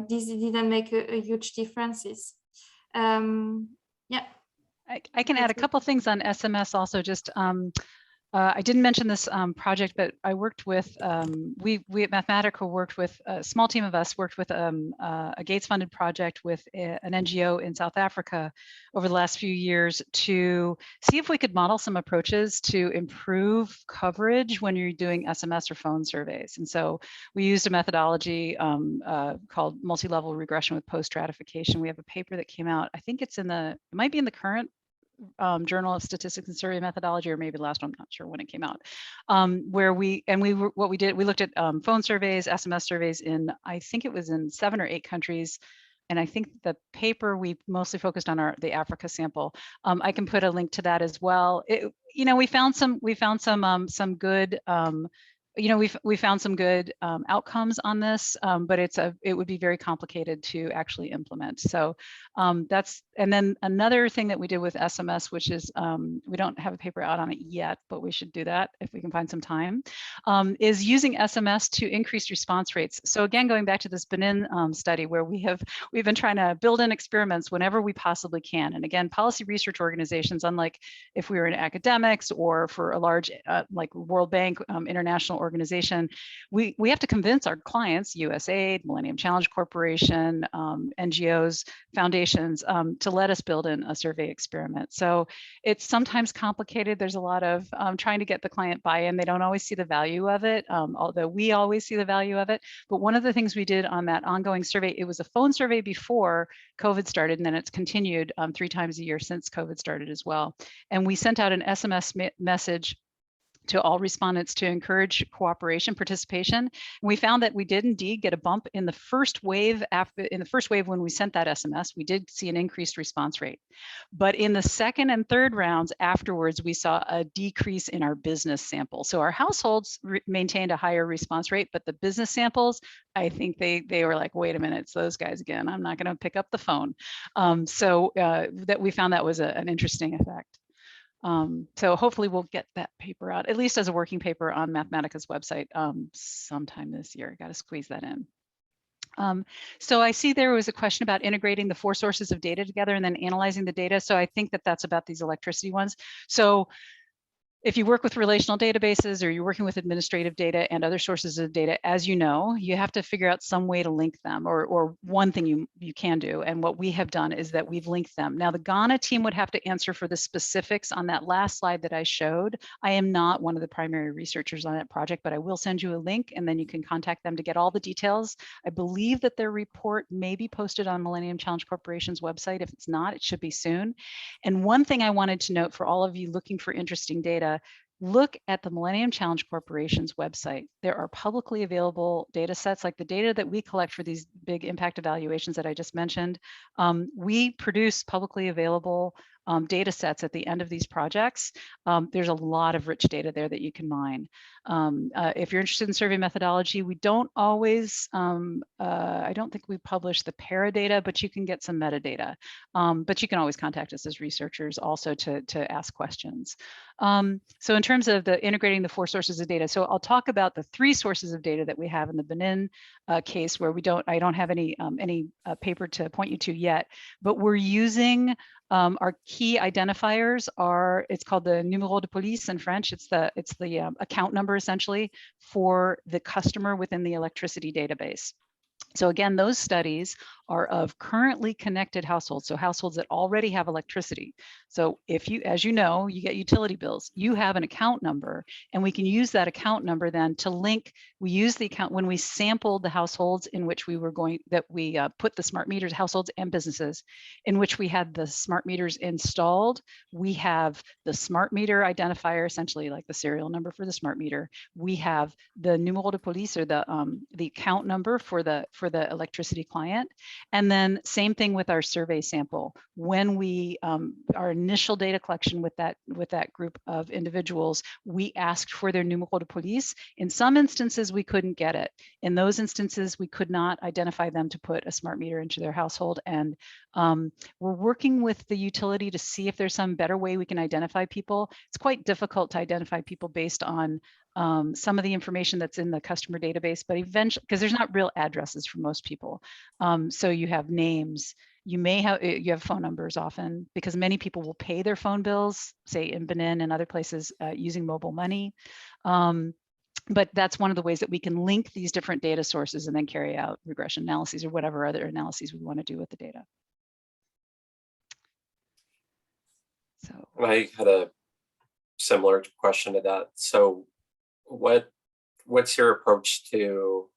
this didn't make a huge differences. Yeah. I can add a couple things on SMS also. Just I didn't mention this project, but I worked with, we at Mathematica worked with, a small team of us worked with a Gates-funded project with an NGO in South Africa over the last few years to see if we could model some approaches to improve coverage when you're doing SMS or phone surveys. And so we used a methodology called multi-level regression with post-stratification. We have a paper that came out, I think it's in the, it might be in the current Journal of Statistics and Survey Methodology, or maybe the last one, I'm not sure when it came out, where we looked at phone surveys, SMS surveys in, I think it was in 7 or 8 countries. And I think the paper we mostly focused on the Africa sample. I can put a link to that as well. We found some good we found some good outcomes on this, but it would be very complicated to actually implement. So and then another thing that we did with SMS, which is we don't have a paper out on it yet, but we should do that if we can find some time, is using SMS to increase response rates. So again, going back to this Benin study where we've been trying to build in experiments whenever we possibly can. And again, policy research organizations, unlike if we were in academics or for a large like World Bank international organization, we have to convince our clients, USAID, Millennium Challenge Corporation, NGOs, foundations, to let us build in a survey experiment. So it's sometimes complicated. There's a lot of trying to get the client buy-in. They don't always see the value of it, although we always see the value of it. But one of the things we did on that ongoing survey, it was a phone survey before COVID started, and then it's continued 3 times a year since COVID started as well. And we sent out an SMS message to all respondents to encourage cooperation, participation. And we found that we did indeed get a bump in the first wave when we sent that SMS, we did see an increased response rate. But in the second and third rounds afterwards, we saw a decrease in our business sample. So our households maintained a higher response rate, but the business samples, I think they were like, wait a minute, it's those guys again. I'm not gonna pick up the phone. So that we found that was an interesting effect. So hopefully we'll get that paper out, at least as a working paper on Mathematica's website sometime this year. Got to squeeze that in. So I see there was a question about integrating the 4 sources of data together and then analyzing the data. So I think that that's about these electricity ones. So if you work with relational databases or you're working with administrative data and other sources of data, as you know, you have to figure out some way to link them, or one thing you can do. And what we have done is that we've linked them. Now the Ghana team would have to answer for the specifics on that last slide that I showed. I am not one of the primary researchers on that project, but I will send you a link and then you can contact them to get all the details. I believe that their report may be posted on Millennium Challenge Corporation's website. If it's not, it should be soon. And one thing I wanted to note for all of you looking for interesting data, look at the Millennium Challenge Corporation's website. There are publicly available data sets, like the data that we collect for these big impact evaluations that I just mentioned. We produce publicly available data sets at the end of these projects. There's a lot of rich data there that you can mine. If you're interested in survey methodology, we don't always, I don't think we publish the para data, but you can get some metadata. But you can always contact us as researchers also to ask questions. So in terms of the integrating the 4 sources of data, so I'll talk about the 3 sources of data that we have in the Benin case where I don't have any paper to point you to yet, but we're using our key identifiers it's called the numéro de police in French. It's the account number essentially for the customer within the electricity database. So again, those studies are of currently connected households, so households that already have electricity. So if you, as you know, you get utility bills, you have an account number, and we can use that account number then to link. We use the account when we sampled the households in which we put the smart meters, households and businesses, in which we had the smart meters installed. We have the smart meter identifier, essentially like the serial number for the smart meter. We have the numéro de police, or the account number for the electricity client. And then same thing with our survey sample. When we, our initial data collection with that group of individuals, we asked for their numéro de police. In some instances, we couldn't get it. In those instances, we could not identify them to put a smart meter into their household. And we're working with the utility to see if there's some better way we can identify people. It's quite difficult to identify people based on some of the information that's in the customer database, but eventually, because there's not real addresses for most people. So you have names, you have phone numbers often, because many people will pay their phone bills, say in Benin and other places, using mobile money. But that's one of the ways that we can link these different data sources and then carry out regression analyses or whatever other analyses we want to do with the data. So I had a similar question to that. So what's your approach to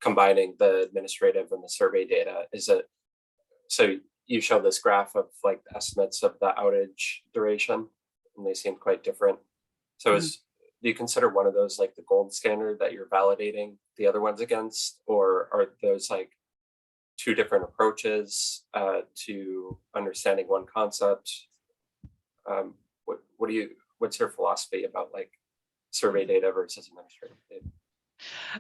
combining the administrative and the survey data? Is it, so you show this graph of like the estimates of the outage duration, and they seem quite different. So do you consider one of those like the gold standard that you're validating the other ones against, or are those like two different approaches to understanding one concept? What's your philosophy about like survey data versus administrative data?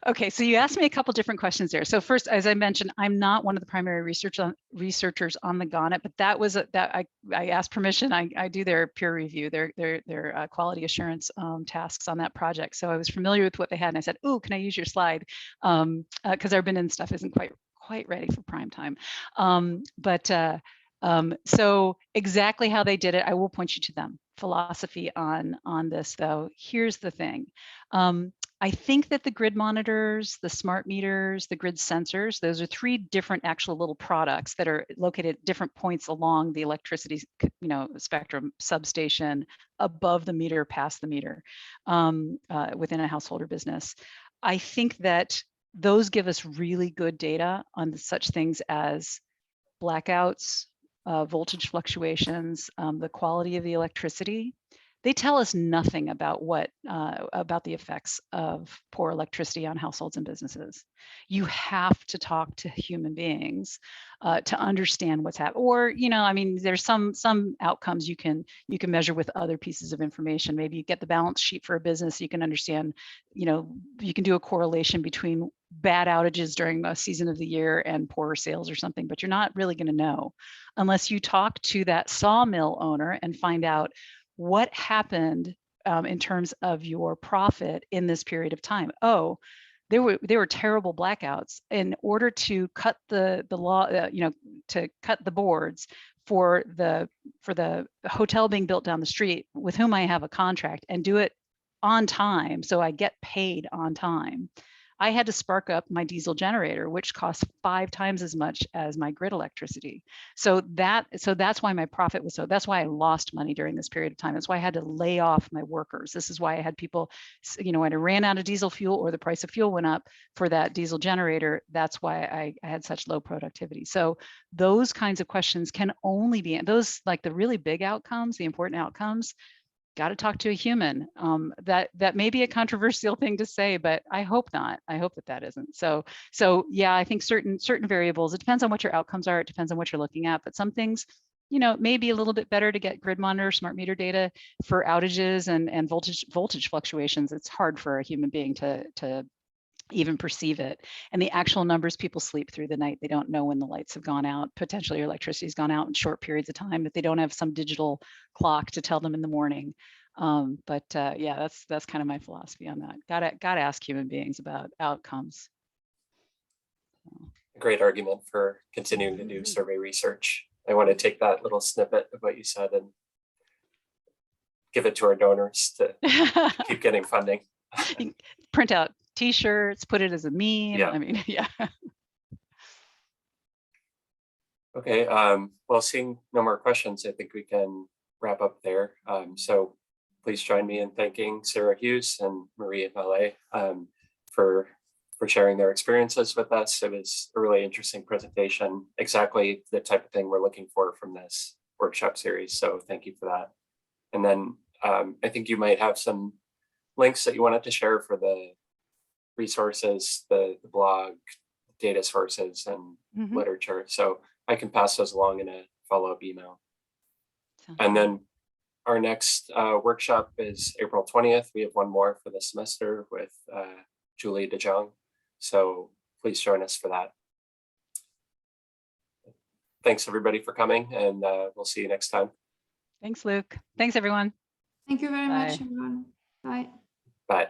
Okay, so you asked me a couple different questions there. So first, as I mentioned, I'm not one of the primary researchers on the GONET, but that was that I asked permission. I do their peer review, their quality assurance tasks on that project. So I was familiar with what they had, and I said, "Oh, can I use your slide?" Because our Benin stuff isn't quite ready for prime time. So exactly how they did it, I will point you to them. Philosophy on this, though. Here's the thing. I think that the grid monitors, the smart meters, the grid sensors, those are three different actual little products that are located at different points along the electricity, spectrum, substation, above the meter, past the meter, within a household or business. I think that those give us really good data on such things as blackouts, voltage fluctuations, the quality of the electricity. They tell us nothing about about the effects of poor electricity on households and businesses. You have to talk to human beings to understand what's happening. Or, I mean, there's some outcomes you can measure with other pieces of information. Maybe you get the balance sheet for a business, you can understand, you can do a correlation between bad outages during a season of the year and poorer sales or something, but you're not really going to know unless you talk to that sawmill owner and find out what happened in terms of your profit in this period of time. Oh, there were terrible blackouts. In order to cut the law, to cut the boards for the hotel being built down the street with whom I have a contract and do it on time, so I get paid on time, I had to spark up my diesel generator, which costs 5 times as much as my grid electricity. So that's why my profit was that's why I lost money during this period of time. That's why I had to lay off my workers. This is why I had people, when I ran out of diesel fuel or the price of fuel went up for that diesel generator, that's why I had such low productivity. So those kinds of questions can only be, those like the really big outcomes, the important outcomes, got to talk to a human. That may be a controversial thing to say, but I hope not. I hope that isn't. So yeah, I think certain variables, it depends on what your outcomes are. It depends on what you're looking at, but some things, may be a little bit better to get grid monitor, smart meter data for outages and voltage fluctuations. It's hard for a human being to even perceive it. And the actual numbers, people sleep through the night. They don't know when the lights have gone out. Potentially your electricity's gone out in short periods of time if they don't have some digital clock to tell them in the morning. Yeah, that's kind of my philosophy on that. Gotta ask human beings about outcomes. A great argument for continuing to do survey research. I want to take that little snippet of what you said and give it to our donors to keep getting funding. Print out T-shirts, put it as a meme. Yeah. I mean, yeah. Okay, well, seeing no more questions, I think we can wrap up there. So please join me in thanking Sarah Hughes and Marie Mallet for sharing their experiences with us. It was a really interesting presentation, exactly the type of thing we're looking for from this workshop series. So thank you for that. And then I think you might have some links that you wanted to share for the resources, the blog, data sources, and literature. So I can pass those along in a follow-up email. And then our next workshop is April 20th. We have one more for the semester with Julie DeJong. So please join us for that. Thanks everybody for coming, and we'll see you next time. Thanks, Luke. Thanks, everyone. Thank you very Bye. much, everyone. Bye. Bye.